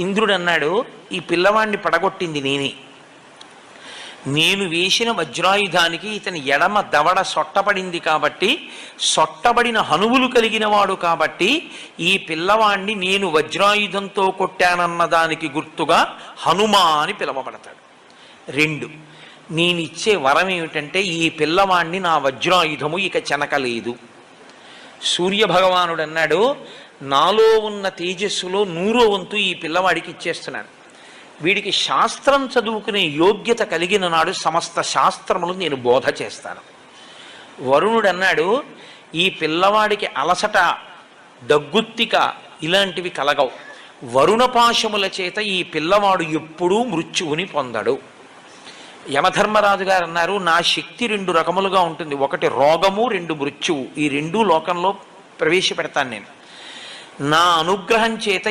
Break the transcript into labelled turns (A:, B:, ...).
A: ఇంద్రుడు అన్నాడు, ఈ పిల్లవాడిని పడగొట్టింది నేనే. నేను వేసిన వజ్రాయుధానికి ఇతని ఎడమ దవడ సొట్టపడింది కాబట్టి, సొట్టబడిన హనువులు కలిగిన వాడు కాబట్టి ఈ పిల్లవాణ్ణి నేను వజ్రాయుధంతో కొట్టానన్న దానికి గుర్తుగా హనుమా అని పిలవబడతాడు. 2, నేనిచ్చే వరం ఏమిటంటే ఈ పిల్లవాణ్ణి నా వజ్రాయుధము ఇక చెనకలేదు. సూర్యభగవానుడు అన్నాడు, నాలో ఉన్న తేజస్సులో 100వ వంతు ఈ పిల్లవాడికి ఇచ్చేస్తున్నాను. వీడికి శాస్త్రం చదువుకునే యోగ్యత కలిగిన నాడు సమస్త శాస్త్రములు నేను బోధ చేస్తాను. వరుణుడు అన్నాడు, ఈ పిల్లవాడికి అలసట, దగ్గుత్తిక ఇలాంటివి కలగవు. వరుణపాశముల చేత ఈ పిల్లవాడు ఎప్పుడూ మృత్యువుని పొందడు. యమధర్మరాజు గారు అన్నారు, నా శక్తి 2 రకములుగా ఉంటుంది. 1 రోగము, 2 మృత్యువు. ఈ 2 లోకంలో ప్రవేశపెడతాను నేను. నా అనుగ్రహం చేత